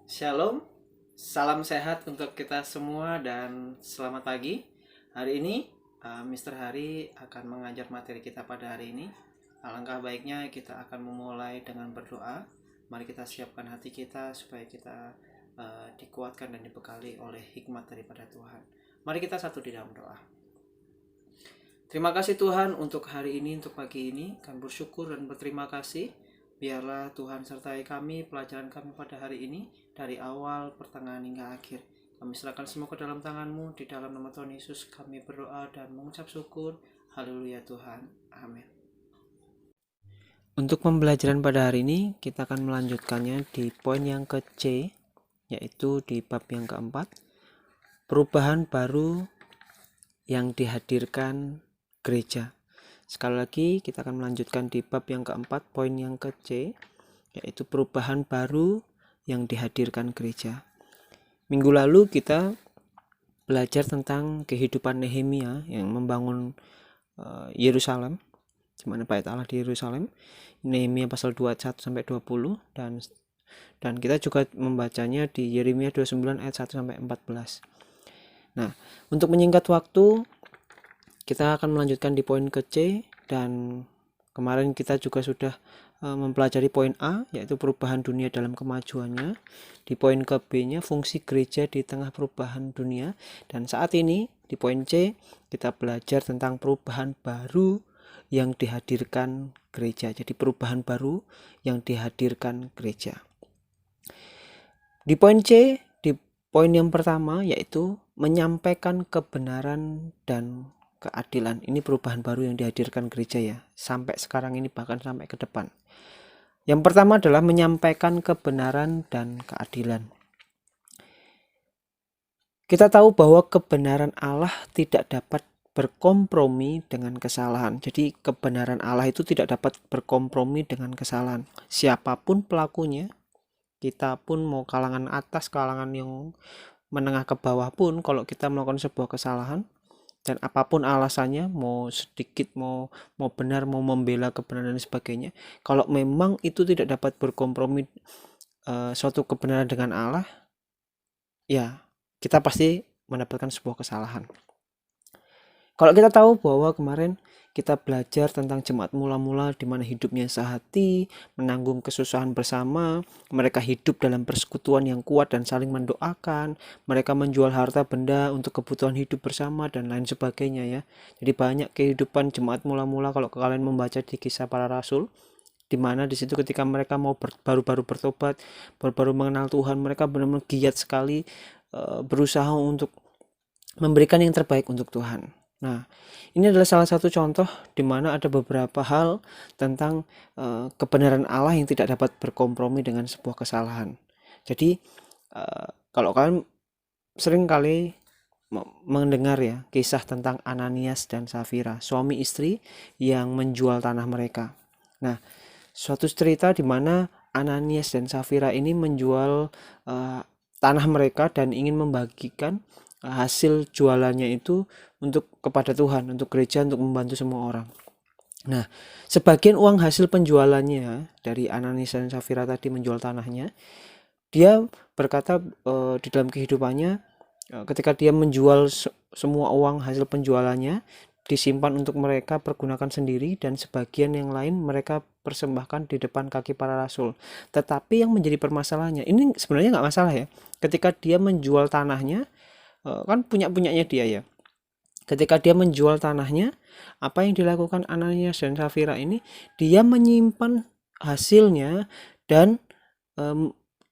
Shalom, salam sehat untuk kita semua dan selamat pagi. Hari ini Mr. Hari akan mengajar materi kita pada hari ini. Alangkah baiknya kita akan memulai dengan berdoa. Mari kita siapkan hati kita supaya kita dikuatkan dan dibekali oleh hikmat daripada Tuhan. Mari kita satu di dalam doa. Terima kasih Tuhan untuk hari ini, untuk pagi ini. Kami bersyukur dan berterima kasih. Biarlah Tuhan sertai kami, pelajaran kami pada hari ini, dari awal, pertengahan hingga akhir. Kami serahkan semua ke dalam tangan-Mu, di dalam nama Tuhan Yesus kami berdoa dan mengucap syukur. Haleluya Tuhan. Amin. Untuk pembelajaran pada hari ini, kita akan melanjutkannya di poin yang ke-C, yaitu di bab yang keempat. Perubahan baru yang dihadirkan gereja. Sekali lagi kita akan melanjutkan di bab yang keempat, poin yang ke-C, yaitu perubahan baru yang dihadirkan gereja. Minggu lalu kita belajar tentang kehidupan Nehemia yang membangun Yerusalem, di mana bait Allah di Yerusalem. Nehemia pasal 21-20 dan kita juga membacanya di Yeremia 29 ayat 1 sampai 14. Nah, untuk menyingkat waktu, kita akan melanjutkan di poin ke-C, dan kemarin kita juga sudah mempelajari poin A, yaitu perubahan dunia dalam kemajuannya. Di poin ke-B-nya fungsi gereja di tengah perubahan dunia. Dan saat ini di poin C kita belajar tentang perubahan baru yang dihadirkan gereja. Jadi perubahan baru yang dihadirkan gereja. Di poin C, di poin yang pertama, yaitu menyampaikan kebenaran dan keadilan. Ini perubahan baru yang dihadirkan gereja ya, sampai sekarang ini, bahkan sampai ke depan. Yang pertama adalah menyampaikan kebenaran dan keadilan. Kita tahu bahwa kebenaran Allah tidak dapat berkompromi dengan kesalahan. Jadi kebenaran Allah itu tidak dapat berkompromi dengan kesalahan. Siapapun pelakunya, kita pun mau kalangan atas, kalangan yang menengah ke bawah pun, kalau kita melakukan sebuah kesalahan, dan apapun alasannya, mau sedikit, mau benar, mau membela kebenaran dan sebagainya, kalau memang itu tidak dapat berkompromi suatu kebenaran dengan Allah, ya kita pasti mendapatkan sebuah kesalahan. Kalau kita tahu bahwa kemarin kita belajar tentang jemaat mula-mula di mana hidupnya sehati, menanggung kesusahan bersama, mereka hidup dalam persekutuan yang kuat dan saling mendoakan, mereka menjual harta benda untuk kebutuhan hidup bersama dan lain sebagainya ya. Jadi banyak kehidupan jemaat mula-mula kalau kalian membaca di Kisah Para Rasul, di mana di situ ketika mereka mau baru-baru bertobat, baru-baru mengenal Tuhan, mereka benar-benar giat sekali berusaha untuk memberikan yang terbaik untuk Tuhan. Nah, ini adalah salah satu contoh di mana ada beberapa hal tentang kebenaran Allah yang tidak dapat berkompromi dengan sebuah kesalahan. Jadi, kalau kalian sering kali mendengar ya kisah tentang Ananias dan Safira, suami istri yang menjual tanah mereka. Nah, suatu cerita di mana Ananias dan Safira ini menjual tanah mereka dan ingin membagikan hasil jualannya itu untuk kepada Tuhan, untuk gereja, untuk membantu semua orang. Nah, sebagian uang hasil penjualannya dari Ananias dan Safira tadi menjual tanahnya, dia berkata di dalam kehidupannya, ketika dia menjual semua uang hasil penjualannya disimpan untuk mereka pergunakan sendiri, dan sebagian yang lain mereka persembahkan di depan kaki para rasul. Tetapi yang menjadi permasalahannya, ini sebenarnya nggak masalah ya, ketika dia menjual tanahnya, kan punyanya dia ya. Ketika dia menjual tanahnya, apa yang dilakukan Ananias dan Safira ini, dia menyimpan hasilnya dan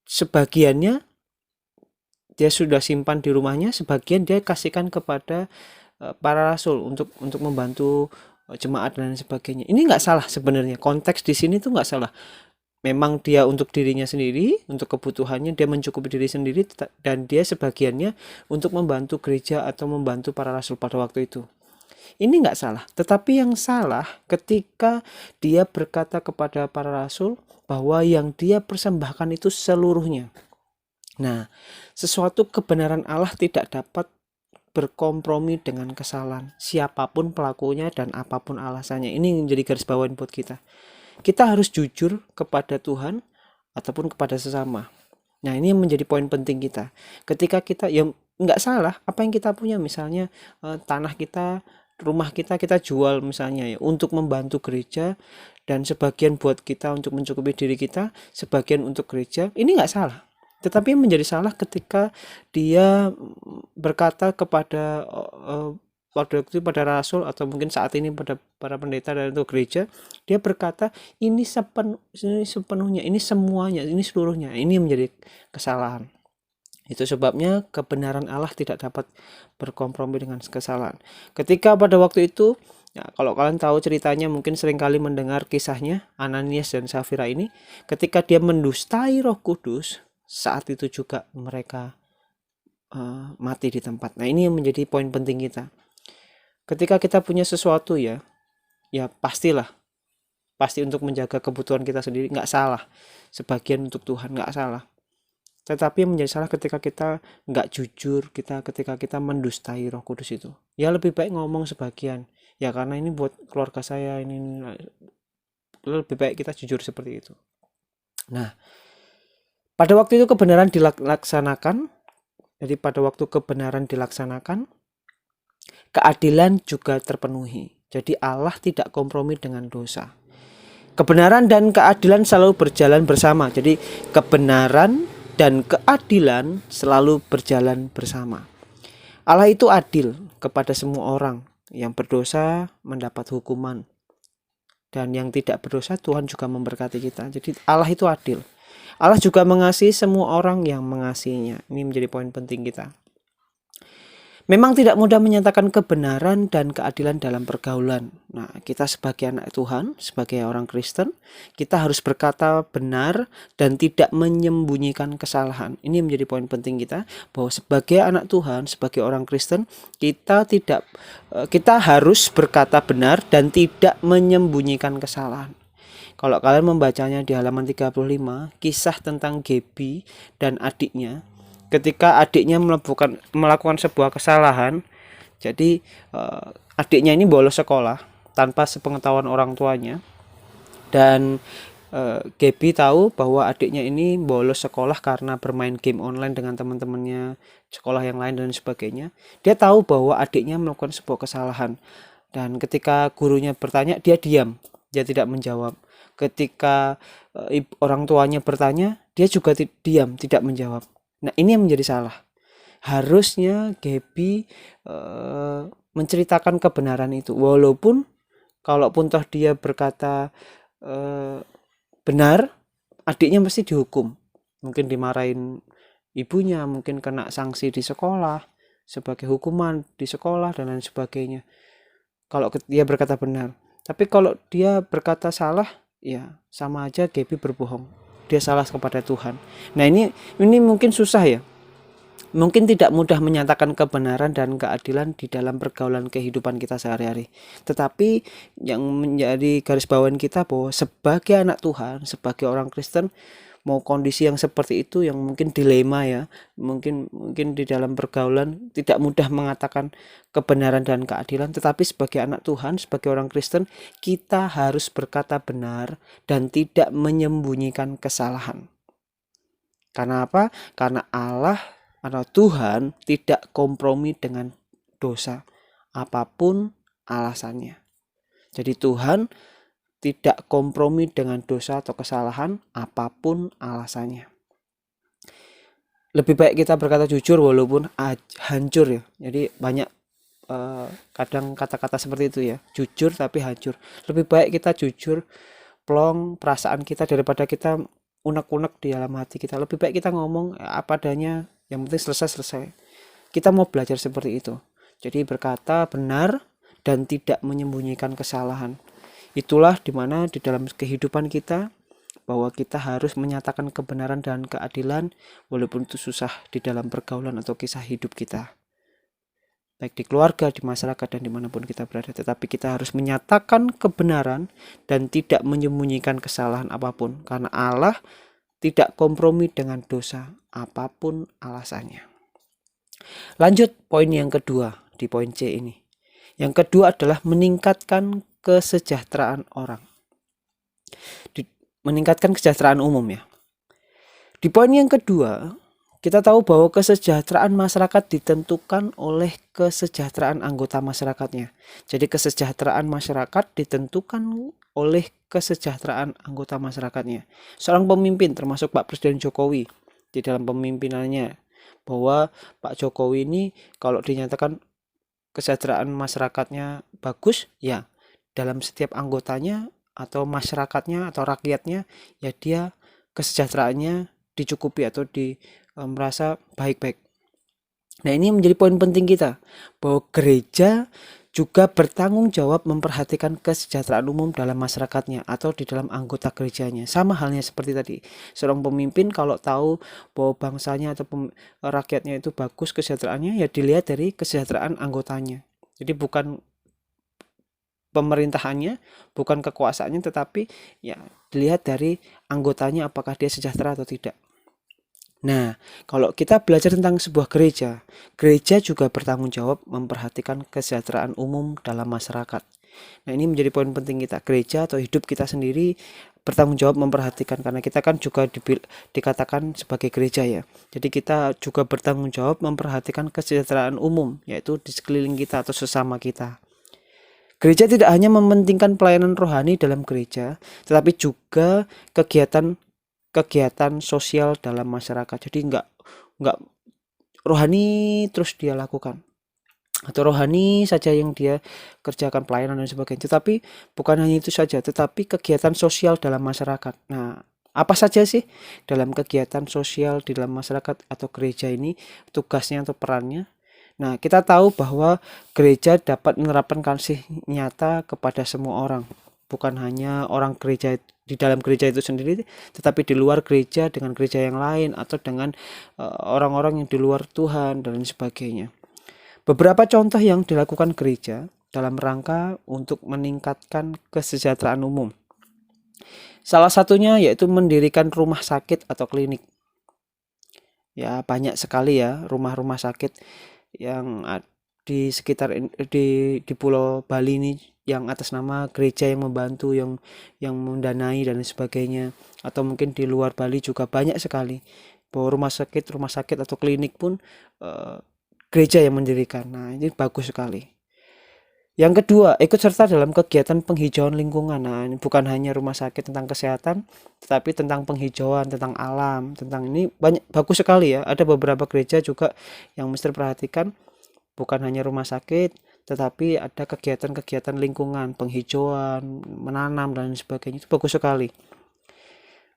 sebagiannya dia sudah simpan di rumahnya, sebagian dia kasihkan kepada para rasul untuk membantu jemaat dan sebagainya. Ini nggak salah sebenarnya, konteks di sini tuh nggak salah. Memang dia untuk dirinya sendiri, untuk kebutuhannya dia mencukupi diri sendiri, dan dia sebagiannya untuk membantu gereja atau membantu para rasul pada waktu itu. Ini nggak salah, tetapi yang salah ketika dia berkata kepada para rasul bahwa yang dia persembahkan itu seluruhnya. Nah, sesuatu kebenaran Allah tidak dapat berkompromi dengan kesalahan, siapapun pelakunya dan apapun alasannya. Ini menjadi garis bawahan buat kita. Kita harus jujur kepada Tuhan ataupun kepada sesama. Nah, ini yang menjadi poin penting kita. Ketika kita ya nggak salah apa yang kita punya, misalnya tanah kita, rumah kita jual misalnya ya untuk membantu gereja, dan sebagian buat kita untuk mencukupi diri kita, sebagian untuk gereja. Ini nggak salah. Tetapi yang menjadi salah ketika dia berkata kepada pada waktu itu pada rasul, atau mungkin saat ini pada para pendeta dan untuk gereja, dia berkata ini sepenuhnya, ini semuanya, ini seluruhnya. Ini menjadi kesalahan. Itu sebabnya kebenaran Allah tidak dapat berkompromi dengan kesalahan. Ketika pada waktu itu, ya, kalau kalian tahu ceritanya, mungkin seringkali mendengar kisahnya Ananias dan Safira ini, ketika dia mendustai Roh Kudus, saat itu juga mereka mati di tempat. Nah, ini yang menjadi poin penting kita. Ketika kita punya sesuatu ya pasti untuk menjaga kebutuhan kita sendiri, nggak salah. Sebagian untuk Tuhan, nggak salah. Tetapi yang menjadi salah ketika kita nggak jujur, ketika kita mendustai Roh Kudus itu. Ya lebih baik ngomong sebagian. Ya karena ini buat keluarga saya, ini lebih baik kita jujur seperti itu. Nah, pada waktu itu kebenaran dilaksanakan. Jadi pada waktu kebenaran dilaksanakan, keadilan juga terpenuhi. Jadi Allah tidak kompromi dengan dosa. Kebenaran dan keadilan selalu berjalan bersama. Jadi kebenaran dan keadilan selalu berjalan bersama. Allah itu adil kepada semua orang. Yang berdosa mendapat hukuman, dan yang tidak berdosa Tuhan juga memberkati kita. Jadi Allah itu adil. Allah juga mengasihi semua orang yang mengasihinya. Ini menjadi poin penting kita. Memang tidak mudah menyatakan kebenaran dan keadilan dalam pergaulan. Nah, kita sebagai anak Tuhan, sebagai orang Kristen, kita harus berkata benar dan tidak menyembunyikan kesalahan. Ini menjadi poin penting kita, bahwa sebagai anak Tuhan, sebagai orang Kristen, kita harus berkata benar dan tidak menyembunyikan kesalahan. Kalau kalian membacanya di halaman 35, kisah tentang Gaby dan adiknya. Ketika adiknya melakukan sebuah kesalahan, jadi adiknya ini bolos sekolah tanpa sepengetahuan orang tuanya, dan Gaby tahu bahwa adiknya ini bolos sekolah karena bermain game online dengan teman-temannya sekolah yang lain dan sebagainya. Dia tahu bahwa adiknya melakukan sebuah kesalahan, dan ketika gurunya bertanya, dia diam, dia tidak menjawab. Ketika orang tuanya bertanya, dia juga diam, tidak menjawab. Nah, ini yang menjadi salah. Harusnya Gaby menceritakan kebenaran itu, walaupun kalaupun toh dia berkata benar, adiknya mesti dihukum, mungkin dimarahin ibunya, mungkin kena sanksi di sekolah sebagai hukuman di sekolah dan lain sebagainya kalau dia berkata benar. Tapi kalau dia berkata salah, ya sama aja Gaby berbohong, dia salah kepada Tuhan. Nah, ini mungkin susah ya, mungkin tidak mudah menyatakan kebenaran dan keadilan di dalam pergaulan kehidupan kita sehari-hari. Tetapi yang menjadi garis bawahan kita, bahwa sebagai anak Tuhan, sebagai orang Kristen, mau kondisi yang seperti itu, yang mungkin dilema ya, mungkin di dalam pergaulan tidak mudah mengatakan kebenaran dan keadilan, tetapi sebagai anak Tuhan, sebagai orang Kristen, kita harus berkata benar dan tidak menyembunyikan kesalahan. Karena apa? Karena Allah atau Tuhan tidak kompromi dengan dosa, apapun alasannya. Jadi Tuhan tidak kompromi dengan dosa atau kesalahan, apapun alasannya. Lebih baik kita berkata jujur walaupun hancur ya. Jadi banyak kadang kata-kata seperti itu ya, jujur tapi hancur. Lebih baik kita jujur, plong perasaan kita, daripada kita unek-unek di dalam hati kita. Lebih baik kita ngomong apa adanya, yang penting selesai. Kita mau belajar seperti itu. Jadi berkata benar dan tidak menyembunyikan kesalahan. Itulah dimana di dalam kehidupan kita, bahwa kita harus menyatakan kebenaran dan keadilan walaupun itu susah di dalam pergaulan atau kisah hidup kita, baik di keluarga, di masyarakat, dan dimanapun kita berada. Tetapi kita harus menyatakan kebenaran dan tidak menyembunyikan kesalahan apapun, karena Allah tidak kompromi dengan dosa, apapun alasannya. Lanjut poin yang kedua, di poin C ini. Yang kedua adalah meningkatkan kesejahteraan orang. Meningkatkan kesejahteraan umum ya. Di poin yang kedua, kita tahu bahwa kesejahteraan masyarakat ditentukan oleh kesejahteraan anggota masyarakatnya. Jadi kesejahteraan masyarakat ditentukan oleh kesejahteraan anggota masyarakatnya. Seorang pemimpin termasuk Pak Presiden Jokowi di dalam pemimpinannya, bahwa Pak Jokowi ini kalau dinyatakan kesejahteraan masyarakatnya bagus, ya dalam setiap anggotanya atau masyarakatnya atau rakyatnya, ya dia kesejahteraannya dicukupi atau merasa baik-baik. Nah, ini menjadi poin penting kita, bahwa gereja juga bertanggung jawab memperhatikan kesejahteraan umum dalam masyarakatnya atau di dalam anggota gerejanya. Sama halnya seperti tadi, seorang pemimpin kalau tahu bahwa bangsanya atau rakyatnya itu bagus kesejahteraannya, ya dilihat dari kesejahteraan anggotanya. Jadi bukan pemerintahannya, bukan kekuasaannya, tetapi ya dilihat dari anggotanya apakah dia sejahtera atau tidak. Nah, kalau kita belajar tentang sebuah gereja, gereja juga bertanggung jawab memperhatikan kesejahteraan umum dalam masyarakat. Nah, ini menjadi poin penting kita. Gereja atau hidup kita sendiri bertanggung jawab memperhatikan, karena kita kan juga dikatakan sebagai gereja ya. Jadi kita juga bertanggung jawab memperhatikan kesejahteraan umum, yaitu di sekeliling kita atau sesama kita. Gereja tidak hanya mementingkan pelayanan rohani dalam gereja, tetapi juga kegiatan sosial dalam masyarakat. Jadi enggak rohani terus dia lakukan, atau rohani saja yang dia kerjakan, pelayanan dan sebagainya. Tetapi bukan hanya itu saja, tetapi kegiatan sosial dalam masyarakat. Nah, apa saja sih dalam kegiatan sosial di dalam masyarakat atau gereja ini tugasnya atau perannya? Nah, kita tahu bahwa gereja dapat menerapkan kasih nyata kepada semua orang. Bukan hanya orang gereja di dalam gereja itu sendiri, tetapi di luar gereja dengan gereja yang lain atau dengan orang-orang yang di luar Tuhan dan sebagainya. Beberapa contoh yang dilakukan gereja dalam rangka untuk meningkatkan kesejahteraan umum. Salah satunya yaitu mendirikan rumah sakit atau klinik. Ya, banyak sekali ya rumah-rumah sakit yang di sekitar di Pulau Bali ini yang atas nama gereja yang membantu, yang mendanai dan sebagainya. Atau mungkin di luar Bali juga banyak sekali bahwa rumah sakit atau klinik pun gereja yang mendirikan. Nah, ini bagus sekali. Yang kedua, ikut serta dalam kegiatan penghijauan lingkungan. Nah, ini bukan hanya rumah sakit tentang kesehatan, tetapi tentang penghijauan, tentang alam, tentang ini banyak, bagus sekali ya. Ada beberapa gereja juga yang mesti perhatikan, bukan hanya rumah sakit, tetapi ada kegiatan-kegiatan lingkungan, penghijauan, menanam dan sebagainya. Itu bagus sekali.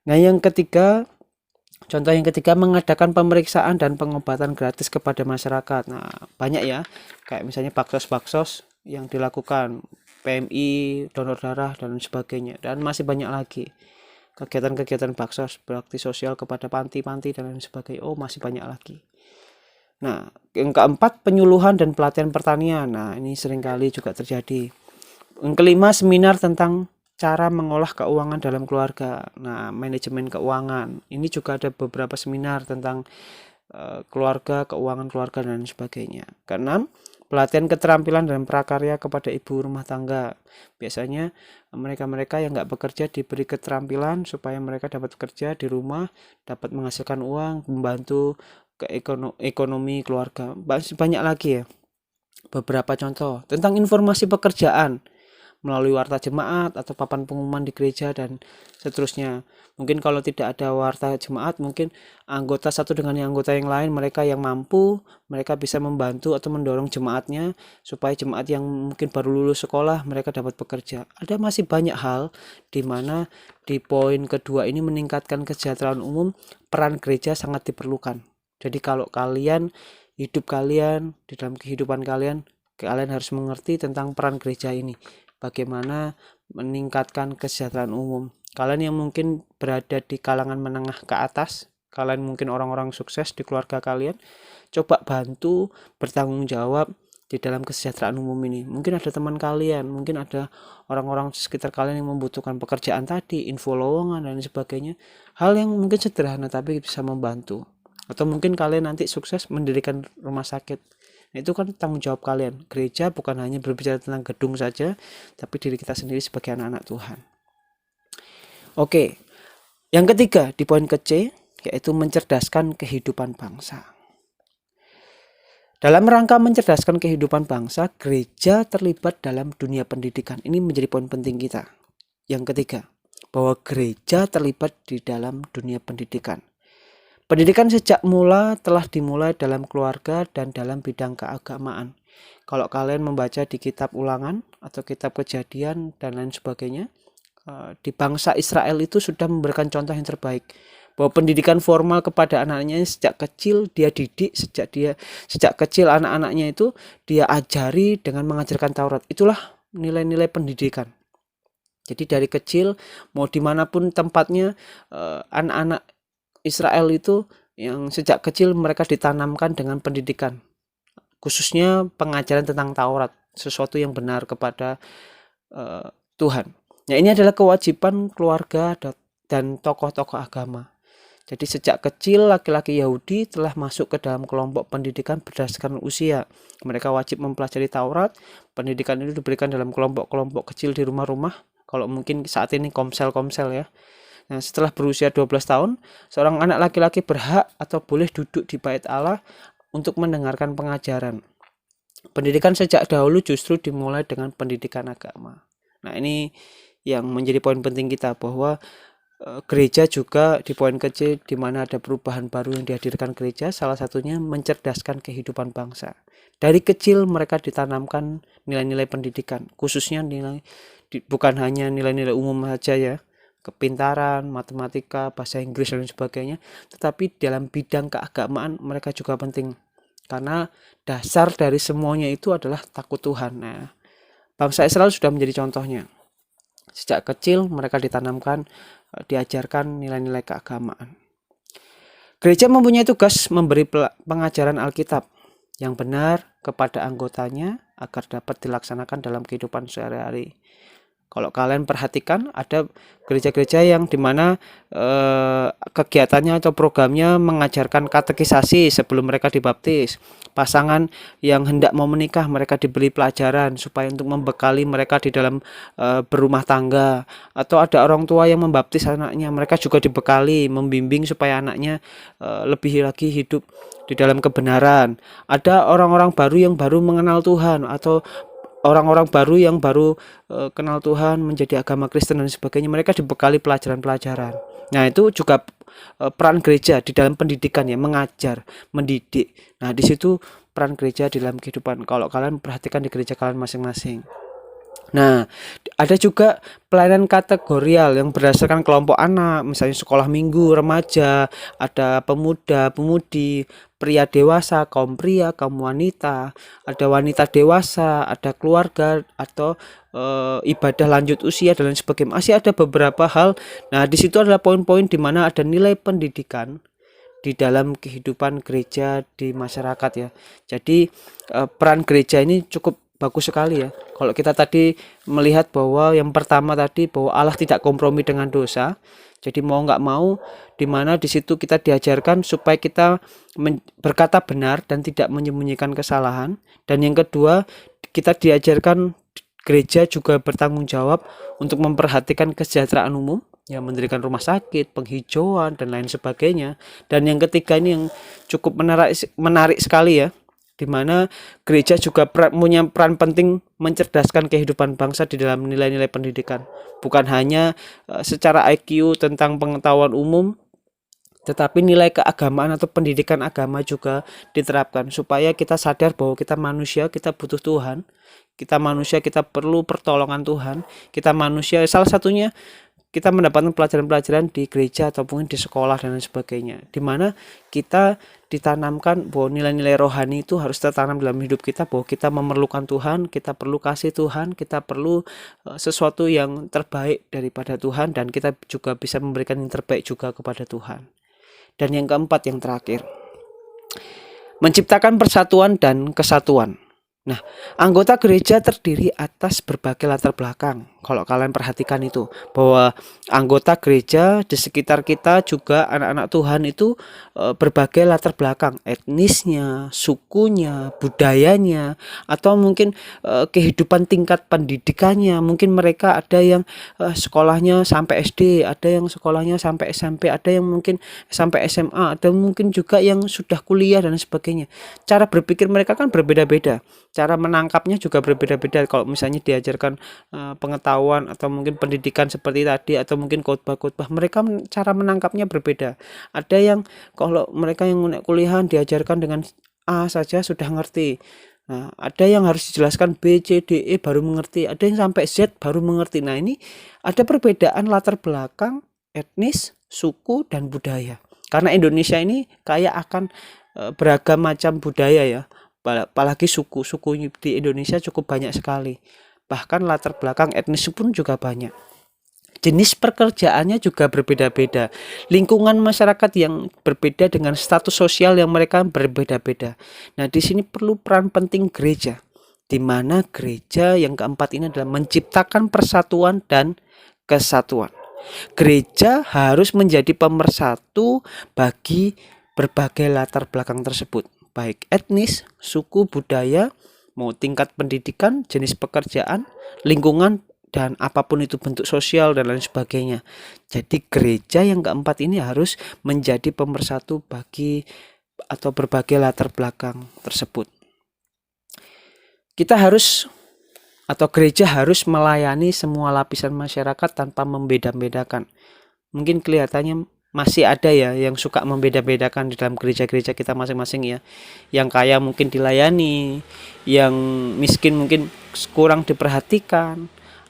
Nah, yang ketiga, contoh yang ketiga, mengadakan pemeriksaan dan pengobatan gratis kepada masyarakat. Nah, banyak ya, kayak misalnya baksos-baksos yang dilakukan, PMI, donor darah dan sebagainya, dan masih banyak lagi kegiatan-kegiatan baksos, bakti sosial kepada panti-panti dan lain sebagainya. Oh, masih banyak lagi. Nah, yang keempat, penyuluhan dan pelatihan pertanian. Nah, ini seringkali juga terjadi. Yang kelima, seminar tentang cara mengolah keuangan dalam keluarga. Nah, manajemen keuangan. Ini juga ada beberapa seminar tentang keluarga, keuangan keluarga dan sebagainya. Keenam, pelatihan keterampilan dan prakarya kepada ibu rumah tangga. Biasanya mereka-mereka yang nggak bekerja diberi keterampilan supaya mereka dapat bekerja di rumah, dapat menghasilkan uang, membantu ke ekonomi keluarga. Banyak lagi ya beberapa contoh tentang informasi pekerjaan melalui warta jemaat atau papan pengumuman di gereja dan seterusnya. Mungkin kalau tidak ada warta jemaat, mungkin anggota satu dengan anggota yang lain, mereka yang mampu, mereka bisa membantu atau mendorong jemaatnya supaya jemaat yang mungkin baru lulus sekolah mereka dapat bekerja. Ada masih banyak hal di mana di poin kedua ini, meningkatkan kesejahteraan umum, peran gereja sangat diperlukan. Jadi kalau kalian, hidup kalian, di dalam kehidupan kalian harus mengerti tentang peran gereja ini. Bagaimana meningkatkan kesejahteraan umum. Kalian yang mungkin berada di kalangan menengah ke atas, kalian mungkin orang-orang sukses di keluarga kalian, coba bantu bertanggung jawab di dalam kesejahteraan umum ini. Mungkin ada teman kalian, mungkin ada orang-orang sekitar kalian yang membutuhkan pekerjaan tadi, info lowongan dan sebagainya. Hal yang mungkin sederhana tapi bisa membantu. Atau mungkin kalian nanti sukses mendirikan rumah sakit. Nah, itu kan tanggung jawab kalian. Gereja bukan hanya berbicara tentang gedung saja, tapi diri kita sendiri sebagai anak-anak Tuhan. Oke, yang ketiga di poin ke C, yaitu mencerdaskan kehidupan bangsa. Dalam rangka mencerdaskan kehidupan bangsa, gereja terlibat dalam dunia pendidikan. Ini menjadi poin penting kita. Yang ketiga, bahwa gereja terlibat di dalam dunia pendidikan. Pendidikan sejak mula telah dimulai dalam keluarga dan dalam bidang keagamaan. Kalau kalian membaca di kitab Ulangan atau kitab Kejadian dan lain sebagainya, di bangsa Israel itu sudah memberikan contoh yang terbaik, bahwa pendidikan formal kepada anak-anaknya sejak kecil dia didik, sejak kecil anak-anaknya itu dia ajari dengan mengajarkan Taurat. Itulah nilai-nilai pendidikan. Jadi dari kecil mau dimanapun tempatnya, anak-anak Israel itu yang sejak kecil mereka ditanamkan dengan pendidikan, khususnya pengajaran tentang Taurat, sesuatu yang benar kepada Tuhan. Nah, ini adalah kewajiban keluarga dan tokoh-tokoh agama. Jadi sejak kecil laki-laki Yahudi telah masuk ke dalam kelompok pendidikan berdasarkan usia. Mereka wajib mempelajari Taurat. Pendidikan itu diberikan dalam kelompok-kelompok kecil di rumah-rumah. Kalau mungkin saat ini komsel-komsel ya. Nah, setelah berusia 12 tahun, seorang anak laki-laki berhak atau boleh duduk di bait Allah untuk mendengarkan pengajaran. Pendidikan sejak dahulu justru dimulai dengan pendidikan agama. Nah, ini yang menjadi poin penting kita, bahwa gereja juga di poin kecil di mana ada perubahan baru yang dihadirkan gereja, salah satunya mencerdaskan kehidupan bangsa. Dari kecil mereka ditanamkan nilai-nilai pendidikan, khususnya bukan hanya nilai-nilai umum saja ya, kepintaran, matematika, bahasa Inggris dan sebagainya, tetapi dalam bidang keagamaan mereka juga penting. Karena dasar dari semuanya itu adalah takut Tuhan. Nah, bangsa Israel sudah menjadi contohnya. Sejak kecil mereka ditanamkan, diajarkan nilai-nilai keagamaan. Gereja mempunyai tugas memberi pengajaran Alkitab yang benar kepada anggotanya agar dapat dilaksanakan dalam kehidupan sehari-hari. Kalau kalian perhatikan, ada gereja-gereja yang dimana kegiatannya atau programnya mengajarkan katekisasi sebelum mereka dibaptis. Pasangan yang hendak mau menikah, mereka diberi pelajaran supaya untuk membekali mereka di dalam berumah tangga. Atau ada orang tua yang membaptis anaknya, mereka juga dibekali, membimbing supaya anaknya lebih lagi hidup di dalam kebenaran. Ada orang-orang baru yang baru mengenal Tuhan, atau orang-orang baru yang baru kenal Tuhan, menjadi agama Kristen dan sebagainya, mereka dibekali pelajaran-pelajaran. Nah, itu juga peran gereja di dalam pendidikan ya, mengajar, mendidik. Nah, di situ peran gereja di dalam kehidupan. Kalau kalian perhatikan di gereja kalian masing-masing. Nah, ada juga pelayanan kategorial yang berdasarkan kelompok anak, misalnya sekolah minggu, remaja, ada pemuda, pemudi, pria dewasa, kaum pria, kaum wanita, ada wanita dewasa, ada keluarga, atau ibadah lanjut usia dan lain sebagainya. Masih ada beberapa hal. Nah, di situ adalah poin-poin di mana ada nilai pendidikan di dalam kehidupan gereja di masyarakat ya. Jadi peran gereja ini cukup bagus sekali ya. Kalau kita tadi melihat bahwa yang pertama tadi, bahwa Allah tidak kompromi dengan dosa. Jadi mau nggak mau, di mana di situ kita diajarkan supaya kita berkata benar dan tidak menyembunyikan kesalahan. Dan yang kedua, kita diajarkan gereja juga bertanggung jawab untuk memperhatikan kesejahteraan umum, yang mendirikan rumah sakit, penghijauan dan lain sebagainya. Dan yang ketiga ini yang cukup menarik sekali ya, di mana gereja juga punya peran penting mencerdaskan kehidupan bangsa di dalam nilai-nilai pendidikan. Bukan hanya secara IQ tentang pengetahuan umum, tetapi nilai keagamaan atau pendidikan agama juga diterapkan, supaya kita sadar bahwa kita manusia, kita butuh Tuhan. Kita manusia, kita perlu pertolongan Tuhan. Kita manusia, salah satunya kita mendapatkan pelajaran-pelajaran di gereja ataupun di sekolah dan lain sebagainya, di mana kita ditanamkan bahwa nilai-nilai rohani itu harus tertanam dalam hidup kita, bahwa kita memerlukan Tuhan, kita perlu kasih Tuhan, kita perlu sesuatu yang terbaik daripada Tuhan, dan kita juga bisa memberikan yang terbaik juga kepada Tuhan. Dan yang keempat, yang terakhir, menciptakan persatuan dan kesatuan. Nah, anggota gereja terdiri atas berbagai latar belakang, Kalau kalian perhatikan itu, bahwa anggota gereja di sekitar kita juga anak-anak Tuhan itu berbagai latar belakang, etnisnya, sukunya, budayanya, atau mungkin kehidupan tingkat pendidikannya. Mungkin mereka ada yang sekolahnya sampai SD, ada yang sekolahnya sampai SMP, ada yang mungkin sampai SMA, ada mungkin juga yang sudah kuliah dan sebagainya. Cara berpikir mereka kan berbeda-beda, cara menangkapnya juga berbeda-beda. Kalau misalnya diajarkan pengetahuan atau mungkin pendidikan seperti tadi, atau mungkin khotbah-khotbah, mereka cara menangkapnya berbeda. Ada yang kalau mereka yang kuliahan diajarkan dengan A saja sudah ngerti. Nah, ada yang harus dijelaskan B, C, D, E baru mengerti. Ada yang sampai Z baru mengerti. Nah, ini ada perbedaan latar belakang, etnis, suku, dan budaya. Karena Indonesia ini kaya akan beragam macam budaya ya. Apalagi suku-suku di Indonesia cukup banyak sekali. Bahkan latar belakang etnis pun juga banyak. Jenis pekerjaannya juga berbeda-beda. Lingkungan masyarakat yang berbeda dengan status sosial yang mereka berbeda-beda. Nah, di sini perlu peran penting gereja. Di mana gereja yang keempat ini adalah menciptakan persatuan dan kesatuan. Gereja harus menjadi pemersatu bagi berbagai latar belakang tersebut, baik etnis, suku, budaya, mau tingkat pendidikan, jenis pekerjaan, lingkungan, dan apapun itu bentuk sosial dan lain sebagainya. Jadi gereja yang keempat ini harus menjadi pemersatu bagi atau berbagai latar belakang tersebut. Kita harus atau gereja harus melayani semua lapisan masyarakat tanpa membeda-bedakan. Mungkin kelihatannya masih ada ya yang suka membeda-bedakan di dalam gereja-gereja kita masing-masing ya. Yang kaya mungkin dilayani, yang miskin mungkin kurang diperhatikan,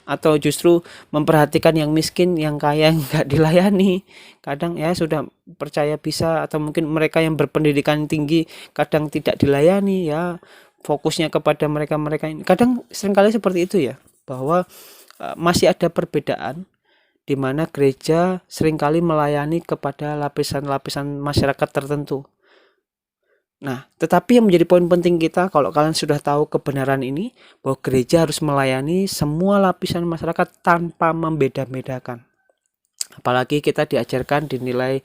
atau justru memperhatikan yang miskin, yang kaya nggak dilayani. Kadang ya sudah percaya bisa, atau mungkin mereka yang berpendidikan tinggi kadang tidak dilayani ya, fokusnya kepada mereka-mereka ini. Kadang seringkali seperti itu ya, bahwa masih ada perbedaan di mana gereja seringkali melayani kepada lapisan-lapisan masyarakat tertentu. Nah, tetapi yang menjadi poin penting kita, kalau kalian sudah tahu kebenaran ini, bahwa gereja harus melayani semua lapisan masyarakat tanpa membeda-bedakan. Apalagi kita diajarkan di nilai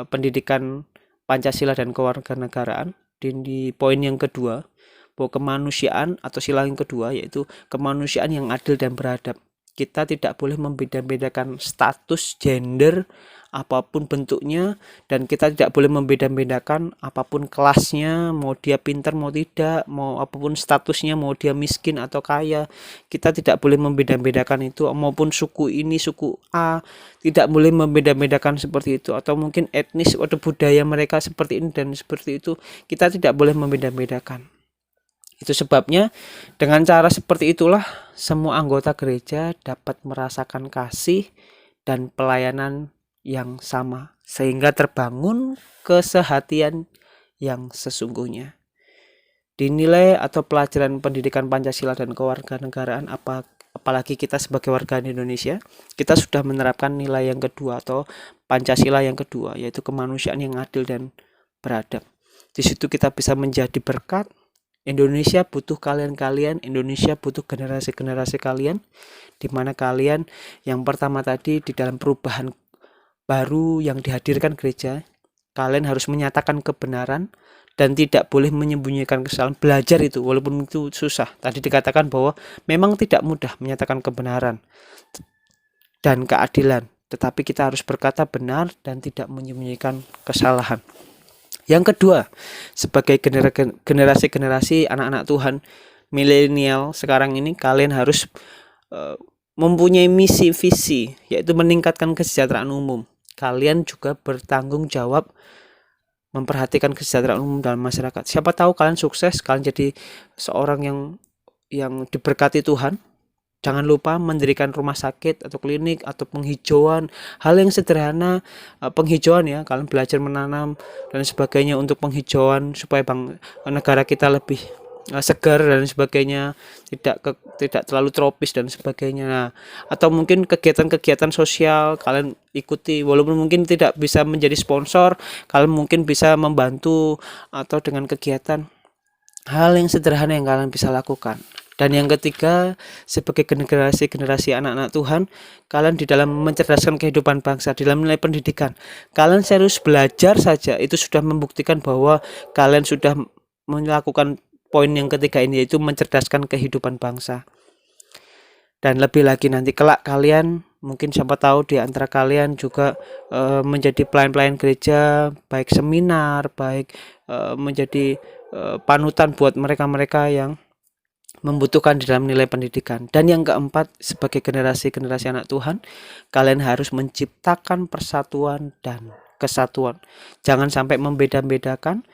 pendidikan Pancasila dan kewarganegaraan di poin yang kedua, bahwa kemanusiaan atau sila yang kedua yaitu kemanusiaan yang adil dan beradab. Kita tidak boleh membeda-bedakan status, gender, apapun bentuknya, dan kita tidak boleh membeda-bedakan apapun kelasnya, mau dia pintar mau tidak, mau apapun statusnya, mau dia miskin atau kaya. Kita tidak boleh membeda-bedakan itu, maupun suku ini, suku A, tidak boleh membeda-bedakan seperti itu, atau mungkin etnis atau budaya mereka seperti ini dan seperti itu. Kita tidak boleh membeda-bedakan. Itu sebabnya dengan cara seperti itulah semua anggota gereja dapat merasakan kasih dan pelayanan yang sama, sehingga terbangun kesehatian yang sesungguhnya. Dinilai atau pelajaran pendidikan Pancasila dan kewarganegaraan, apalagi kita sebagai warga Indonesia, kita sudah menerapkan nilai yang kedua atau Pancasila yang kedua, yaitu kemanusiaan yang adil dan beradab. Di situ kita bisa menjadi berkat. Indonesia butuh kalian-kalian, Indonesia butuh generasi-generasi kalian, di mana kalian yang pertama tadi di dalam perubahan baru yang dihadirkan gereja, kalian harus menyatakan kebenaran dan tidak boleh menyembunyikan kesalahan. Belajar itu walaupun itu susah. Tadi dikatakan bahwa memang tidak mudah menyatakan kebenaran dan keadilan, tetapi kita harus berkata benar dan tidak menyembunyikan kesalahan. Yang kedua, sebagai generasi-generasi anak-anak Tuhan milenial sekarang ini, kalian harus mempunyai misi visi, yaitu meningkatkan kesejahteraan umum. Kalian juga bertanggung jawab memperhatikan kesejahteraan umum dalam masyarakat. Siapa tahu kalian sukses, kalian jadi seorang yang diberkati Tuhan. Jangan lupa mendirikan rumah sakit atau klinik atau penghijauan, hal yang sederhana, penghijauan ya, kalian belajar menanam dan sebagainya untuk penghijauan supaya negara kita lebih segar dan sebagainya, tidak terlalu tropis dan sebagainya. Nah, atau mungkin kegiatan-kegiatan sosial kalian ikuti, walaupun mungkin tidak bisa menjadi sponsor, kalian mungkin bisa membantu atau dengan kegiatan hal yang sederhana yang kalian bisa lakukan. Dan yang ketiga, sebagai generasi anak-anak Tuhan, kalian di dalam mencerdaskan kehidupan bangsa, di dalam nilai pendidikan, kalian serius belajar saja, itu sudah membuktikan bahwa kalian sudah melakukan poin yang ketiga ini, yaitu mencerdaskan kehidupan bangsa. Dan lebih lagi nanti kelak kalian, mungkin siapa tahu di antara kalian juga menjadi pelayan-pelayan gereja, baik seminar, baik menjadi panutan buat mereka-mereka yang membutuhkan di dalam nilai pendidikan. Dan yang keempat, sebagai generasi anak Tuhan, kalian harus menciptakan persatuan dan kesatuan. Jangan sampai membeda-bedakan,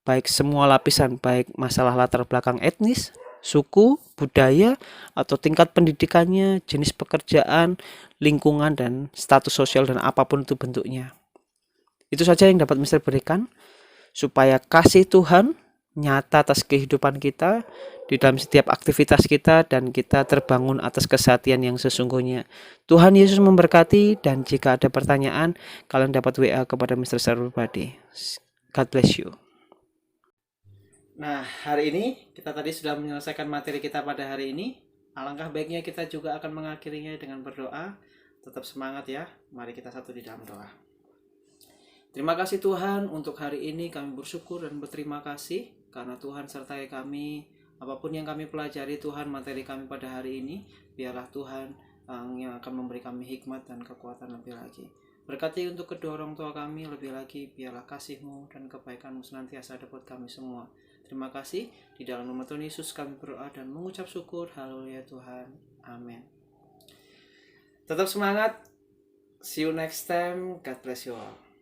baik semua lapisan, baik masalah latar belakang etnis, suku, budaya, atau tingkat pendidikannya, jenis pekerjaan, lingkungan, dan status sosial, dan apapun itu bentuknya. Itu saja yang dapat Mister berikan, supaya kasih Tuhan nyata atas kehidupan kita, di dalam setiap aktivitas kita, dan kita terbangun atas kesatian yang sesungguhnya. Tuhan Yesus memberkati, dan jika ada pertanyaan, kalian dapat WA kepada Mister secara pribadi. God bless you. Nah, hari ini kita tadi sudah menyelesaikan materi kita pada hari ini. Alangkah baiknya kita juga akan mengakhirinya dengan berdoa. Tetap semangat ya. Mari kita satu di dalam doa. Terima kasih Tuhan, untuk hari ini kami bersyukur dan berterima kasih karena Tuhan sertai kami. Apapun yang kami pelajari Tuhan, materi kami pada hari ini, biarlah Tuhan yang akan memberi kami hikmat dan kekuatan lebih lagi. Berkati untuk kedua orang tua kami, lebih lagi biarlah kasih-Mu dan kebaikan-Mu senantiasa ada buat kami semua. Terima kasih. Di dalam nama Tuhan Yesus kami berdoa dan mengucap syukur. Haleluya Tuhan. Amin. Tetap semangat. See you next time. God bless you all.